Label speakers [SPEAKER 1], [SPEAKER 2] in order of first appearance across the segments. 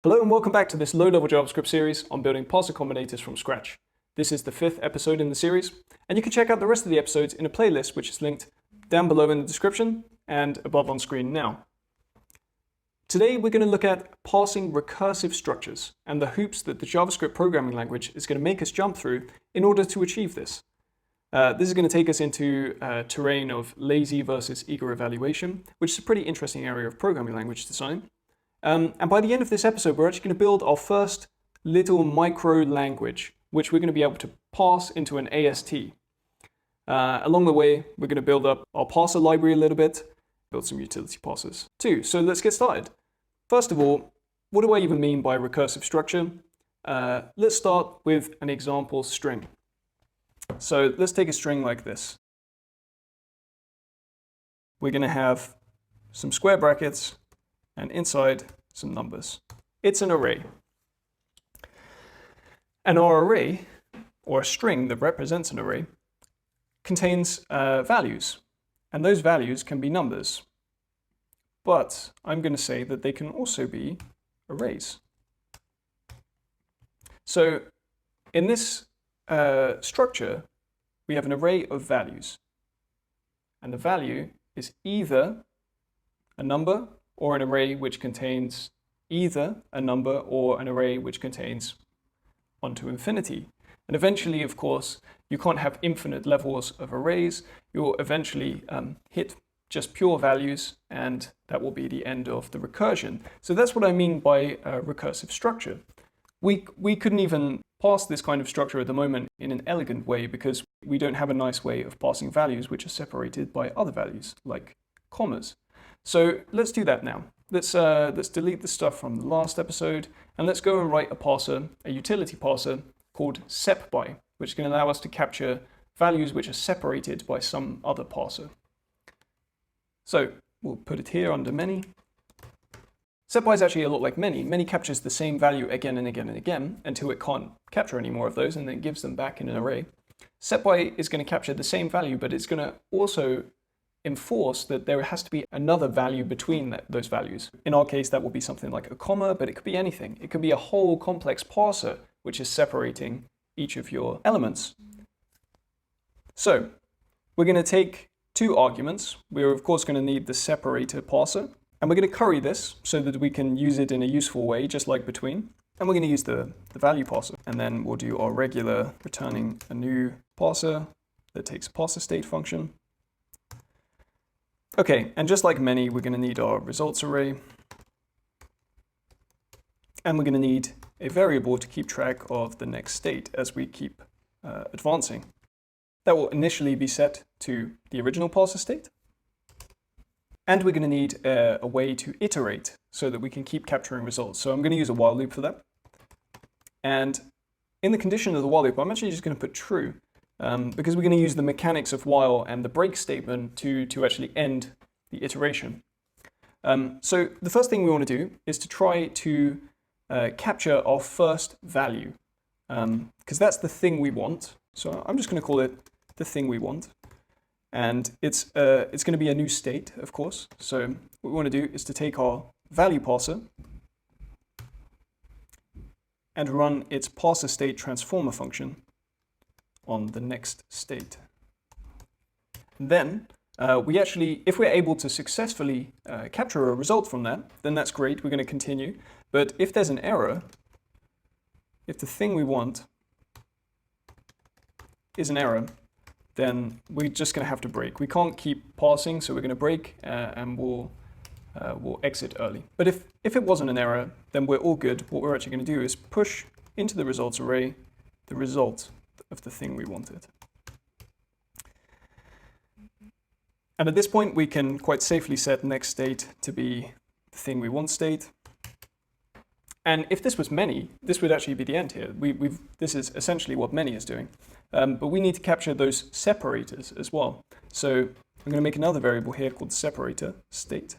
[SPEAKER 1] Hello and welcome back to this low-level JavaScript series on building parser combinators from scratch. This is the 5th episode in the series, and you can check out the rest of the episodes in a playlist which is linked down below in the description and above on screen now. Today we're going to look at parsing recursive structures and the hoops that the JavaScript programming language is going to make us jump through in order to achieve this. This is going to take us into terrain of lazy versus eager evaluation, which is a pretty interesting area of programming language design. And by the end of this episode, we're actually going to build our first little micro language, which we're going to be able to parse into an AST. Along the way, we're going to build up our parser library a little bit, build some utility parsers too. So let's get started. First of all, what do I even mean by recursive structure? Let's start with an example string. So let's take a string like this. We're going to have some square brackets and inside some numbers. It's an array. And our array, or a string that represents an array, contains values. And those values can be numbers. But I'm going to say that they can also be arrays. So in this structure, we have an array of values. And the value is either a number or an array which contains either a number or an array which contains 1 to infinity. And eventually, of course, you can't have infinite levels of arrays. You'll eventually hit just pure values, and that will be the end of the recursion. So that's what I mean by recursive structure. We couldn't even parse this kind of structure at the moment in an elegant way because we don't have a nice way of parsing values which are separated by other values, like commas. So let's do that now. Let's delete the stuff from the last episode, and let's go and write a parser, a utility parser called sepby, which can allow us to capture values which are separated by some other parser. So we'll put it here under many. Sepby is actually a lot like many. Many captures the same value again and again and again until it can't capture any more of those and then gives them back in an array. Sepby is going to capture the same value, but it's going to also enforce that there has to be another value between those values. In our case, that will be something like a comma, but it could be anything. It could be a whole complex parser, which is separating each of your elements. So we're going to take two arguments. We're of course going to need the separator parser, and we're going to curry this so that we can use it in a useful way, just like between. And we're going to use the value parser, and then we'll do our regular returning a new parser that takes a parser state function. Okay, and just like many, we're going to need our results array. And we're going to need a variable to keep track of the next state as we keep advancing. That will initially be set to the original parser state. And we're going to need a way to iterate so that we can keep capturing results. So I'm going to use a while loop for that. And in the condition of the while loop, I'm actually just going to put true. Because we're going to use the mechanics of while and the break statement to actually end the iteration. So the first thing we want to do is to try to capture our first value, because that's the thing we want. So I'm just going to call it the thing we want. And it's going to be a new state, of course. So what we want to do is to take our value parser and run its parser state transformer function on the next state. And then we actually, if we're able to successfully capture a result from that, then that's great, we're going to continue. But if there's an error, if the thing we want is an error, then we're just going to have to break. We can't keep parsing, so we're going to break and we'll exit early. But if it wasn't an error, then we're all good. What we're actually going to do is push into the results array the result of the thing we wanted. And at this point, we can quite safely set next state to be the thing we want state. And if this was many, this would actually be the end here. This is essentially what many is doing. But we need to capture those separators as well. So I'm going to make another variable here called separator state,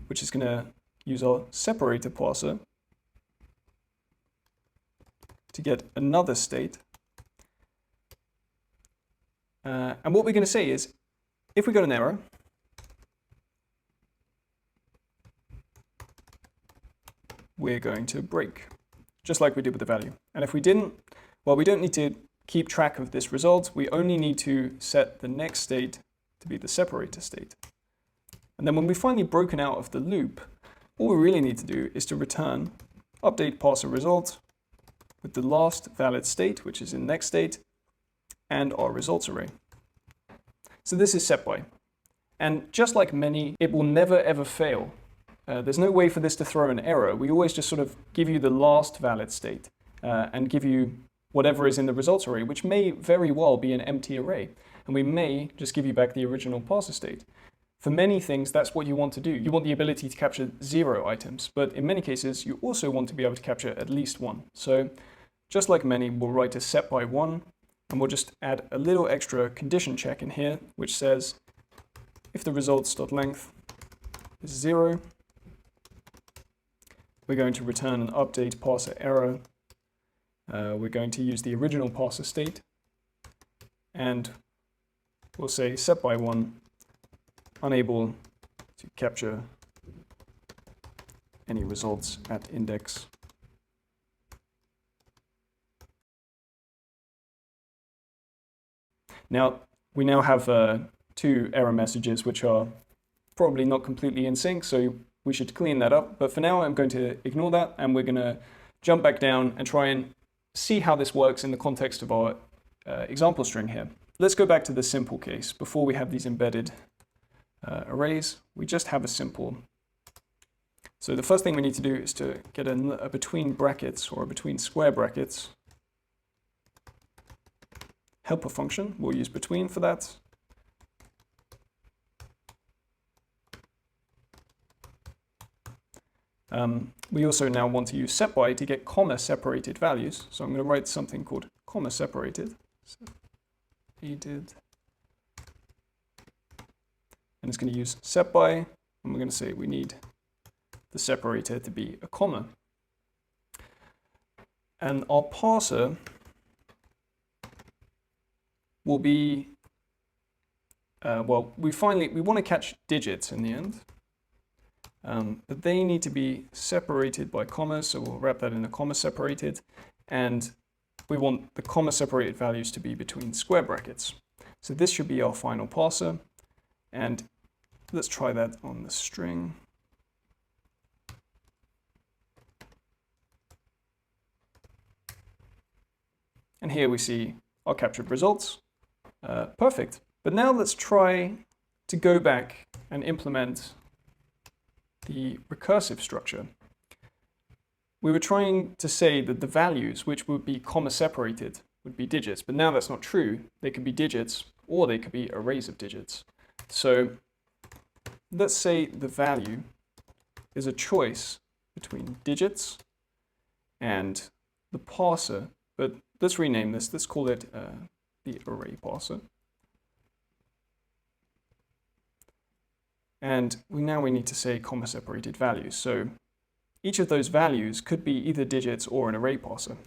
[SPEAKER 1] which is going to use our separator parser to get another state. And what we're going to say is, if we got an error, we're going to break, just like we did with the value. And if we didn't, well, we don't need to keep track of this result. We only need to set the next state to be the separator state. And then when we've finally broken out of the loop, all we really need to do is to return update parser result with the last valid state, which is in next state, and our results array. So this is set by. And just like many, it will never ever fail. There's no way for this to throw an error. We always just sort of give you the last valid state and give you whatever is in the results array, which may very well be an empty array. And we may just give you back the original parser state. For many things, that's what you want to do. You want the ability to capture 0 items, but in many cases, you also want to be able to capture at least 1. So just like many, we'll write a set by 1, and we'll just add a little extra condition check in here, which says if the results.length is 0, we're going to return an update parser error. We're going to use the original parser state, and we'll say set by 1, unable to capture any results at index. Now, we now have 2 error messages which are probably not completely in sync, so we should clean that up. But for now, I'm going to ignore that, and we're going to jump back down and try and see how this works in the context of our example string here. Let's go back to the simple case. Before we have these embedded arrays, we just have a simple. So the first thing we need to do is to get a between brackets or a between square brackets helper function. We'll use between for that. We also now want to use set by to get comma separated values. So I'm going to write something called comma separated. And it's going to use set by, and we're going to say we need the separator to be a comma. And our parser will be, well, we want to catch digits in the end, but they need to be separated by commas, so we'll wrap that in a comma separated, and we want the comma separated values to be between square brackets. So this should be our final parser, and let's try that on the string. And here we see our captured results. Perfect. But now let's try to go back and implement the recursive structure. We were trying to say that the values, which would be comma separated, would be digits, but now that's not true. They could be digits, or they could be arrays of digits. So let's say the value is a choice between digits and the parser, but let's rename this. Let's call it the array parser. And now we need to say comma separated values. So each of those values could be either digits or an array parser.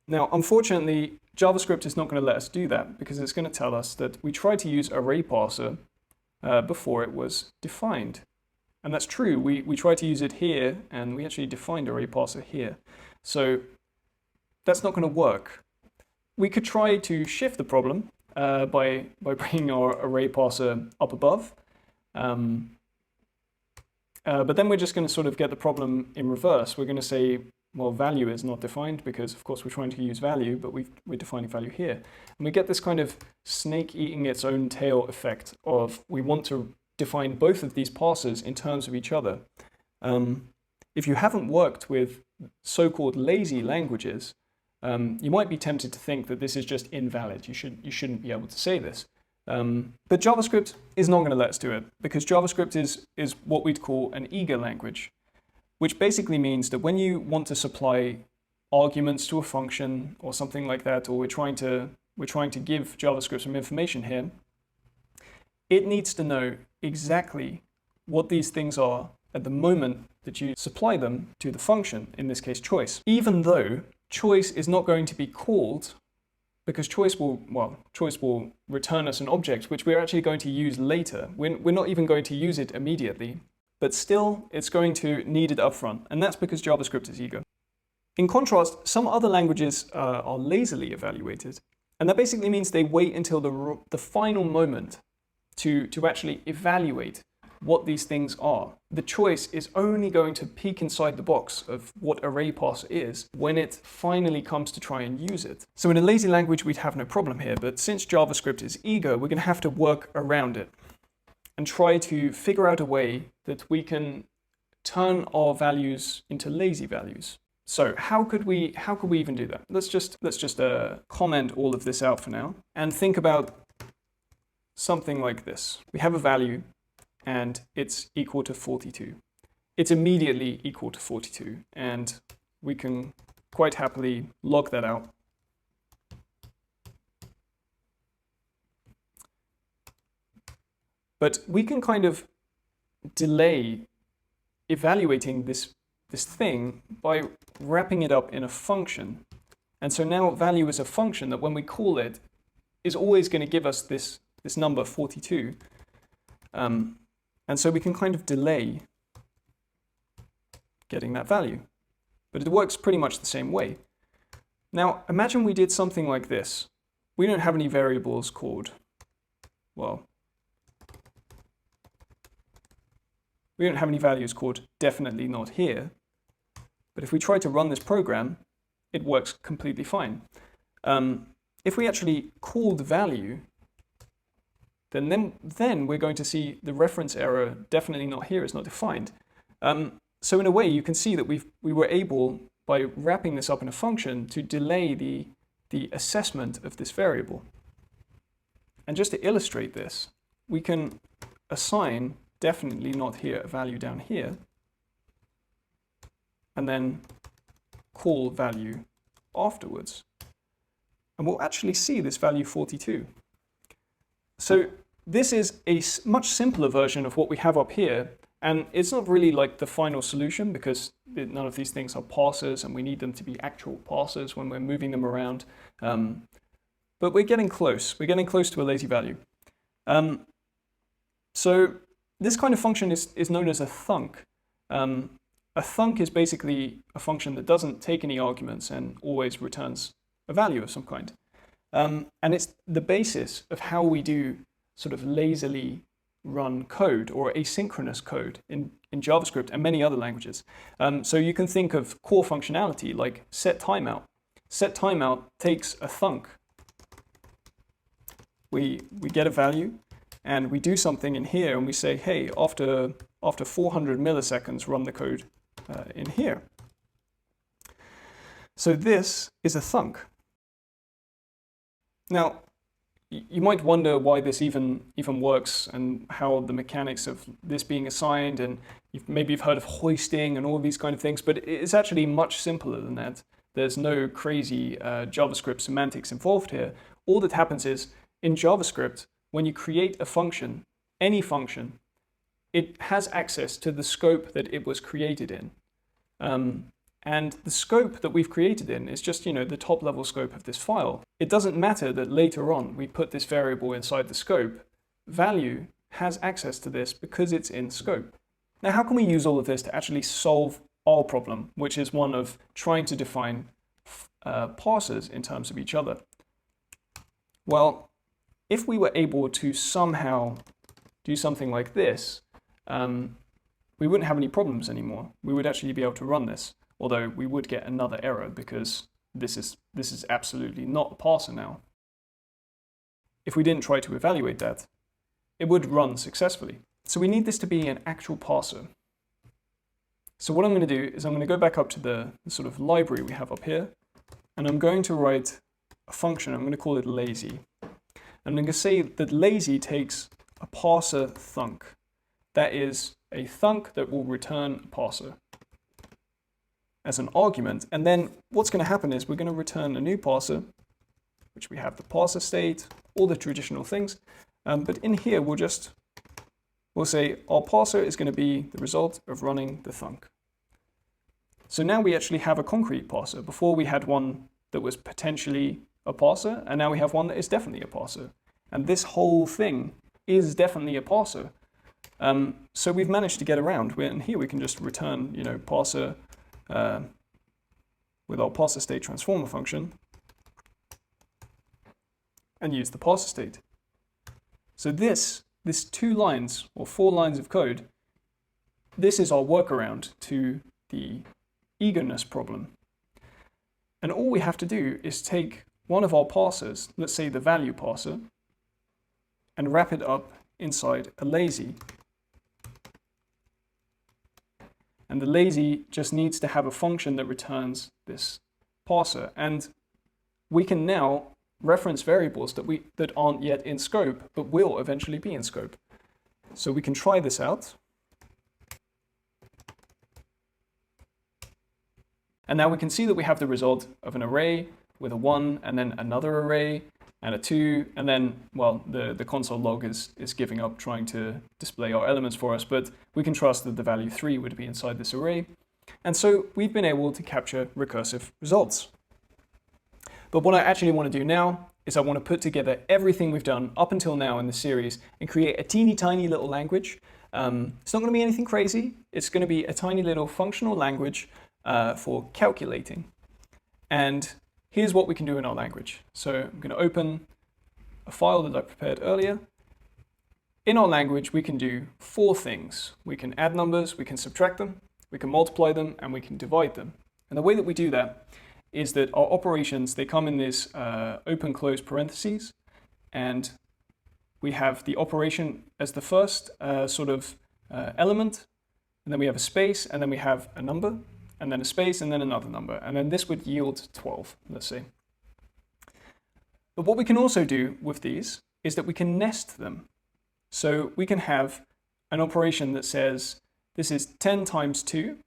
[SPEAKER 1] Now, unfortunately, JavaScript is not going to let us do that because it's going to tell us that we tried to use array parser before it was defined. And that's true. We tried to use it here, and we actually defined array parser here. So that's not going to work. We could try to shift the problem by bringing our array parser up above. But then we're just going to sort of get the problem in reverse. We're going to say, well, value is not defined because, of course, we're trying to use value, but we're defining value here. And we get this kind of snake eating its own tail effect of we want to define both of these parsers in terms of each other. If you haven't worked with so-called lazy languages, you might be tempted to think that this is just invalid. You shouldn't be able to say this. But JavaScript is not going to let us do it because JavaScript is what we'd call an eager language, which basically means that when you want to supply arguments to a function or something like that, or we're trying to give JavaScript some information here, it needs to know exactly what these things are at the moment that you supply them to the function, in this case choice, even though choice is not going to be called because choice will return us an object which we're actually going to use later. We're not even going to use it immediately, but still it's going to need it up front, and that's because JavaScript is eager. In contrast, some other languages are lazily evaluated, and that basically means they wait until the final moment to actually evaluate what these things are. The choice is only going to peek inside the box of what array parser is when it finally comes to try and use it. So in a lazy language, we'd have no problem here, but since JavaScript is eager, we're going to have to work around it and try to figure out a way that we can turn our values into lazy values. So how could we even do that? Let's just comment all of this out for now and think about something like this. We have a value and it's equal to 42. It's immediately equal to 42, and we can quite happily log that out. But we can kind of delay evaluating this thing by wrapping it up in a function. And so now value is a function that when we call it is always going to give us this number 42. And so we can kind of delay getting that value. But it works pretty much the same way. Now imagine we did something like this. We don't have any variables called, well, we don't have any values called definitely not here. But if we try to run this program, it works completely fine. If we actually call the value, then we're going to see the reference error definitely not here is not defined. So in a way, you can see that we were able, by wrapping this up in a function, to delay the assessment of this variable. And just to illustrate this, we can assign definitely not here a value down here, and then call value afterwards. And we'll actually see this value 42. So this is a much simpler version of what we have up here, and it's not really like the final solution because none of these things are parsers and we need them to be actual parsers when we're moving them around. But we're getting close. We're getting close to a lazy value. So this kind of function is known as a thunk. A thunk is basically a function that doesn't take any arguments and always returns a value of some kind. And it's the basis of how we do sort of lazily run code or asynchronous code in JavaScript and many other languages. So you can think of core functionality like set timeout. Set timeout takes a thunk. We get a value and we do something in here and we say, hey, after 400 milliseconds, run the code in here. So this is a thunk. Now, you might wonder why this even works and how the mechanics of this being assigned, and maybe you've heard of hoisting and all of these kind of things, but it's actually much simpler than that. There's no crazy JavaScript semantics involved here. All that happens is, in JavaScript, when you create a function, any function, it has access to the scope that it was created in. And the scope that we've created in is just, the top level scope of this file. It doesn't matter that later on we put this variable inside the scope. Value has access to this because it's in scope. Now, how can we use all of this to actually solve our problem, which is one of trying to define parsers in terms of each other? Well, if we were able to somehow do something like this, we wouldn't have any problems anymore. We would actually be able to run this. Although we would get another error because this is absolutely not a parser now. If we didn't try to evaluate that, it would run successfully. So we need this to be an actual parser. So what I'm going to do is I'm going to go back up to the sort of library we have up here, and I'm going to write a function. I'm going to call it lazy. I'm going to say that lazy takes a parser thunk. That is a thunk that will return a parser as an argument, and then what's going to happen is we're going to return a new parser, which we have the parser state, all the traditional things, but in here we'll say our parser is going to be the result of running the thunk. So now we actually have a concrete parser. Before we had one that was potentially a parser, and now we have one that is definitely a parser. And this whole thing is definitely a parser. So we've managed to get around, and here we can just return, parser with our parser state transformer function and use the parser state. So this 2 lines or 4 lines of code, this is our workaround to the eagerness problem. And all we have to do is take one of our parsers, let's say the value parser, and wrap it up inside a lazy. And the lazy just needs to have a function that returns this parser. And we can now reference variables that aren't yet in scope, but will eventually be in scope. So we can try this out. And now we can see that we have the result of an array with a 1, and then another array, and a 2, and then, well, the console log is giving up trying to display our elements for us, but we can trust that the value 3 would be inside this array. And so we've been able to capture recursive results. But what I actually want to do now is I want to put together everything we've done up until now in the series and create a teeny tiny little language. It's not going to be anything crazy. It's going to be a tiny little functional language for calculating. And here's what we can do in our language. So I'm going to open a file that I prepared earlier. In our language, we can do 4 things. We can add numbers, we can subtract them, we can multiply them, and we can divide them. And the way that we do that is that our operations, they come in this open close parentheses, and we have the operation as the first element, and then we have a space, and then we have a number, and then a space, and then another number. And then this would yield 12, let's say. But what we can also do with these is that we can nest them. So we can have an operation that says, this is 10 times 2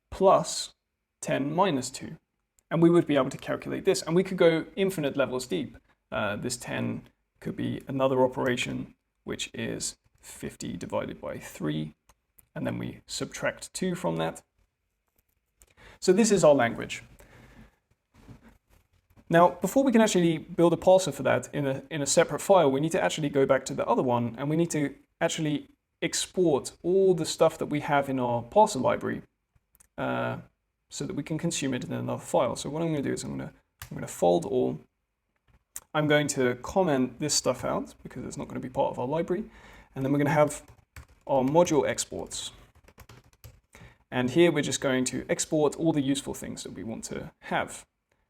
[SPEAKER 1] plus 10 minus 2. And we would be able to calculate this. And we could go infinite levels deep. This 10 could be another operation, which is 50 divided by 3. And then we subtract 2 from that. So this is our language. Now, before we can actually build a parser for that in a separate file, we need to actually go back to the other one, and we need to actually export all the stuff that we have in our parser library so that we can consume it in another file. So what I'm going to do is I'm going to fold all. I'm going to comment this stuff out because it's not going to be part of our library. And then we're going to have our module exports. And here we're just going to export all the useful things that we want to have.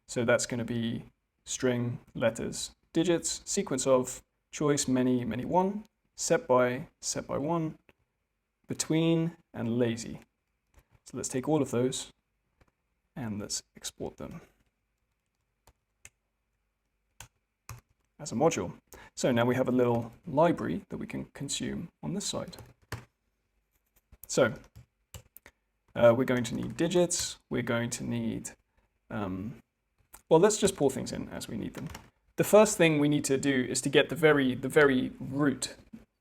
[SPEAKER 1] So that's going to be string, letters, digits, sequence of, choice, many, many, one, set by 1, between, and lazy. So let's take all of those and let's export them as a module. So now we have a little library that we can consume on this side. So we're going to need digits, we're going to need, well, let's just pull things in as we need them. The first thing we need to do is to get the very root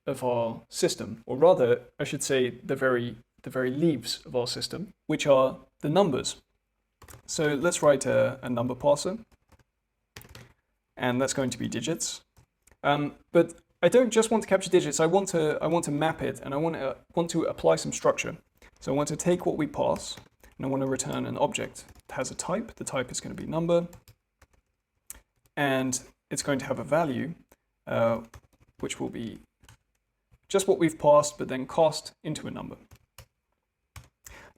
[SPEAKER 1] of our system, or rather, I should say, the very leaves of our system, which are the numbers. So let's write a number parser, and that's going to be digits. But I don't just want to capture digits. I want to map it, and I want to apply some structure. So I want to take what we pass, and I want to return an object that has a type. The type is going to be number, and it's going to have a value, which will be just what we've passed, but then cast into a number.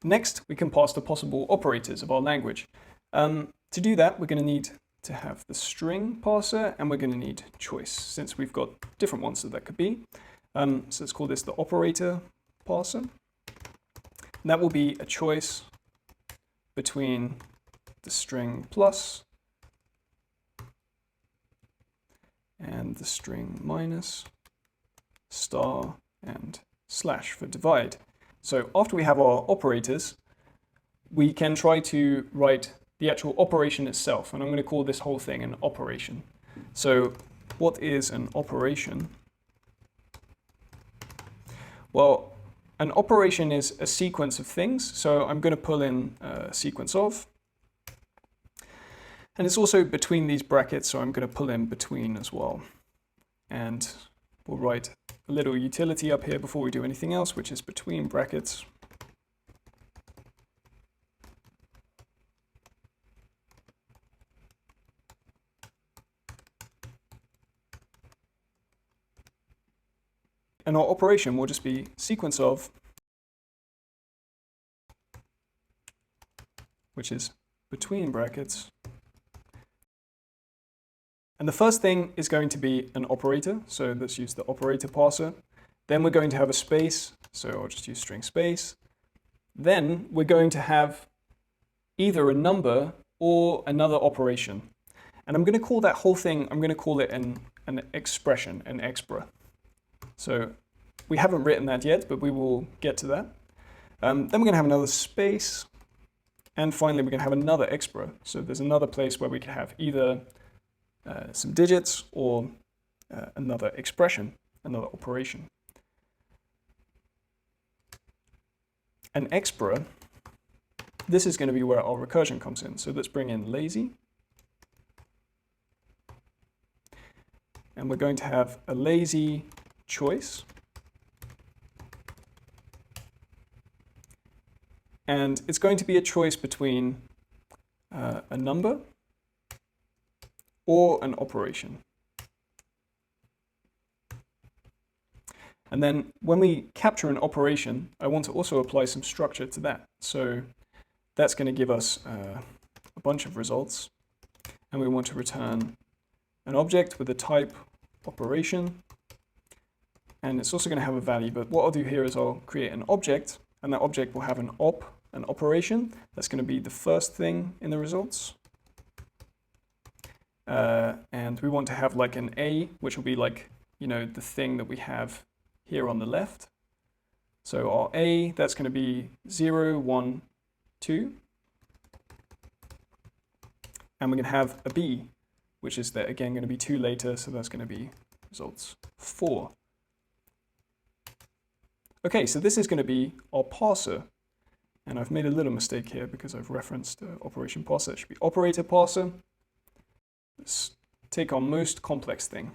[SPEAKER 1] Next, we can pass the possible operators of our language. To do that, we're going to need to have the string parser, and we're going to need choice, since we've got different ones that could be. So let's call this the operator parser. And that will be a choice between the string plus and the string minus, star, and slash for divide. So after we have our operators, we can try to write the actual operation itself, and I'm going to call this whole thing an operation. So what is an operation? Well, an operation is a sequence of things, so I'm going to pull in a sequence of, And it's also between these brackets, so I'm going to pull in between as well. And we'll write a little utility up here before we do anything else, which is between brackets. And our operation will just be sequence of, which is between brackets. And the first thing is going to be an operator. So let's use the operator parser. Then we're going to have a space. So I'll just use string space. Then we're going to have either a number or another operation. And I'm going to call that whole thing, I'm going to call it an expression, an expra. So we haven't written that yet, but we will get to that. Then we're going to have another space. And finally, we're going to have another expra. So there's another place where we can have either some digits or another expression, another operation. An expra, this is going to be where our recursion comes in. So let's bring in lazy. And we're going to have a lazy choice. And it's going to be a choice between a number or an operation. And then when we capture an operation, I want to also apply some structure to that. So that's going to give us a bunch of results. And we want to return an object with a type operation. And it's also going to have a value. But what I'll do here is I'll create an object, and that object will have an operation. That's going to be the first thing in the results. And we want to have like an A, which will be like, you know, the thing that we have here on the left. So our A, that's going to be 0, 1, 2. And we're going to have a B, which is again going to be 2 later, so that's going to be results 4. Okay, so this is going to be our parser. And I've made a little mistake here because I've referenced operation parser. It should be operator parser. Let's take our most complex thing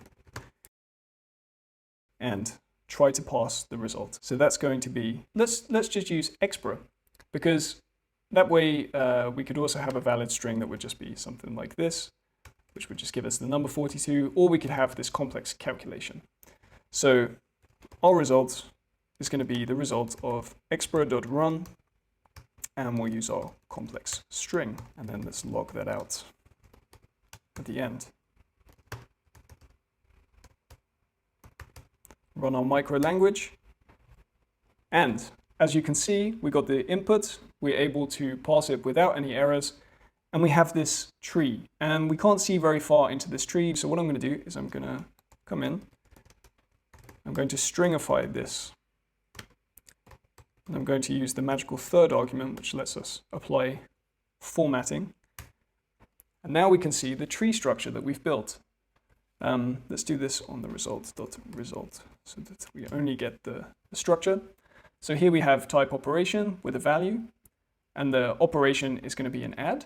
[SPEAKER 1] and try to parse the result. So that's going to be, let's just use expra, because that way we could also have a valid string that would just be something like this, which would just give us the number 42, or we could have this complex calculation. So our result is going to be the result of expra.run, and we'll use our complex string, and then let's log that out at the end. Run our micro language, and as you can see, we got the input, we're able to parse it without any errors, and we have this tree, and we can't see very far into this tree. So what I'm going to do is I'm going to come in, I'm going to stringify this, and I'm going to use the magical third argument, which lets us apply formatting. And now we can see the tree structure that we've built. Let's do this on the result.result so that we only get the structure. So here we have type operation with a value, and the operation is going to be an add,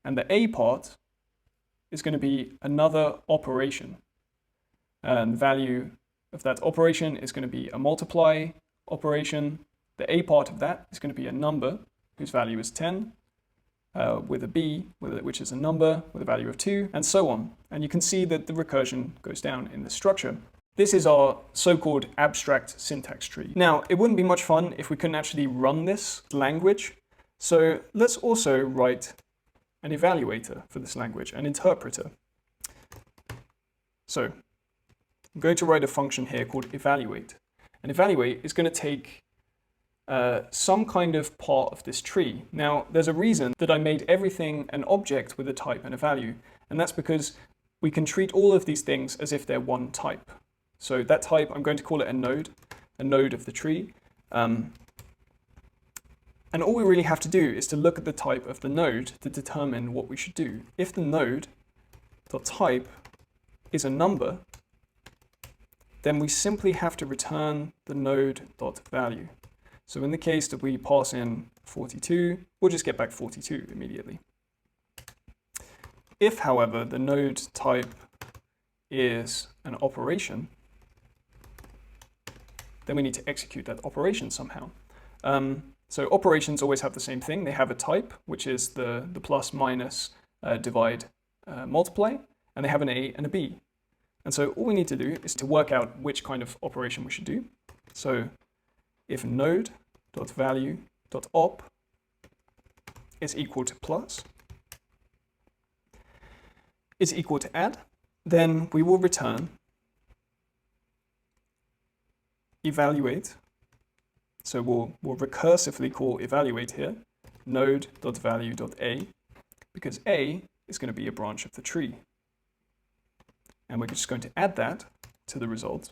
[SPEAKER 1] and the A part is going to be another operation. And the value of that operation is going to be a multiply operation. The A part of that is going to be a number whose value is 10. With a B, which is a number with a value of 2, and so on. And you can see that the recursion goes down in the structure. This is our so-called abstract syntax tree. Now, it wouldn't be much fun if we couldn't actually run this language. So let's also write an evaluator for this language, an interpreter. So I'm going to write a function here called evaluate. And evaluate is going to take some kind of part of this tree. Now, there's a reason that I made everything an object with a type and a value, and that's because we can treat all of these things as if they're one type. So that type, I'm going to call it a node of the tree. And all we really have to do is to look at the type of the node to determine what we should do. If the node.type is a number, then we simply have to return the node.value. So in the case that we pass in 42, we'll just get back 42 immediately. If, however, the node type is an operation, then we need to execute that operation somehow. So operations always have the same thing. They have a type, which is the plus, minus, divide, multiply, and they have an A and a B. And so all we need to do is to work out which kind of operation we should do. So if node.value.op is equal to plus, is equal to add, then we will return evaluate. So we'll recursively call evaluate here, node.value.a, because A is going to be a branch of the tree. And we're just going to add that to the result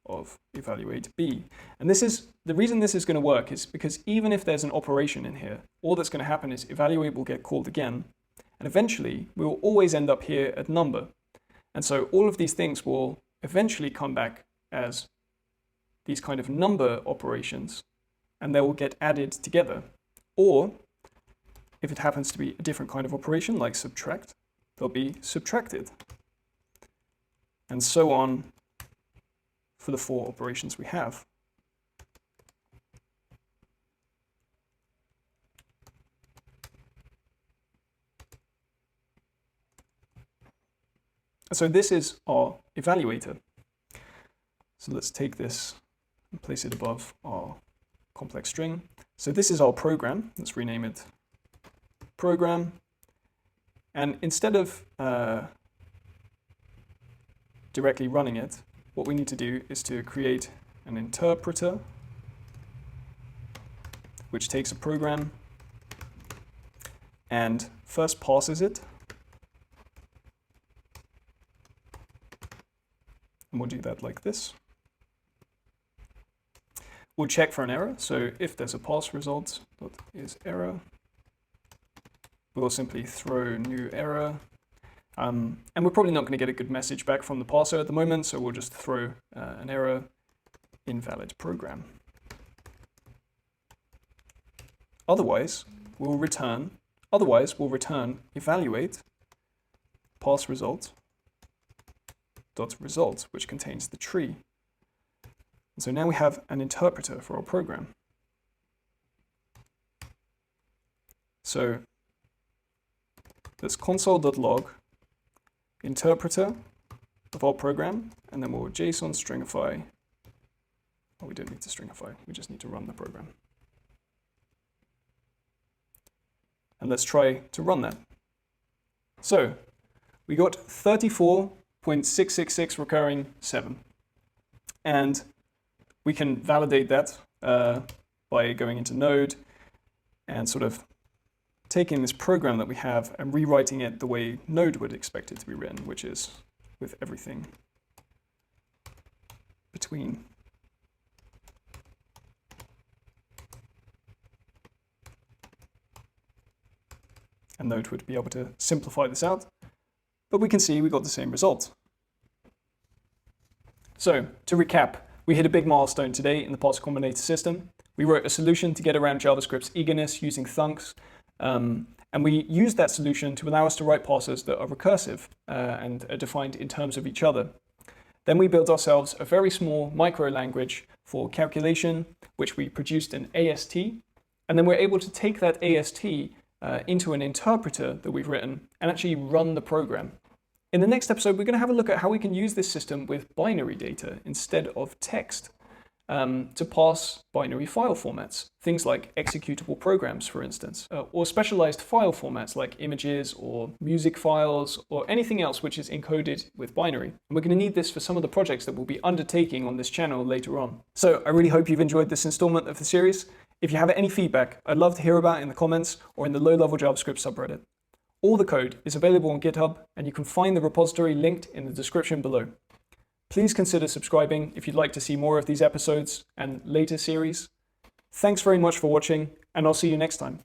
[SPEAKER 1] of evaluate B. And this is the reason this is going to work is because even if there's an operation in here, all that's going to happen is evaluate will get called again, and eventually we will always end up here at number. And so all of these things will eventually come back as these kind of number operations, and they will get added together. Or if it happens to be a different kind of operation like subtract, they'll be subtracted. And so on for the 4 operations we have. So this is our evaluator. So let's take this and place it above our complex string. So this is our program. Let's rename it program. And instead of directly running it, what we need to do is to create an interpreter which takes a program and first parses it. And we'll do that like this. We'll check for an error. So if there's a parse result that is error, we'll simply throw new error. And we're probably not going to get a good message back from the parser at the moment, so we'll just throw an error, invalid program. Otherwise, we'll return evaluate parse result dot result, which contains the tree. And so now we have an interpreter for our program. So let's console.log interpreter of our program, and then we'll JSON stringify. Oh, we don't need to stringify, we just need to run the program. And let's try to run that. So we got 34.666 recurring 7. And we can validate that by going into Node and sort of taking this program that we have and rewriting it the way Node would expect it to be written, which is with everything between. And Node would be able to simplify this out, but we can see we got the same result. So to recap, we hit a big milestone today in the Parser Combinator system. We wrote a solution to get around JavaScript's eagerness using thunks. And we used that solution to allow us to write parsers that are recursive and are defined in terms of each other. Then we built ourselves a very small micro language for calculation, which we produced in AST. And then we're able to take that AST into an interpreter that we've written and actually run the program. In the next episode, we're going to have a look at how we can use this system with binary data instead of text to parse binary file formats, things like executable programs, for instance, or specialized file formats like images or music files or anything else which is encoded with binary. And we're going to need this for some of the projects that we'll be undertaking on this channel later on. So I really hope you've enjoyed this installment of the series. If you have any feedback, I'd love to hear about it in the comments or in the low-level JavaScript subreddit. All the code is available on GitHub, and you can find the repository linked in the description below. Please consider subscribing if you'd like to see more of these episodes and later series. Thanks very much for watching, and I'll see you next time.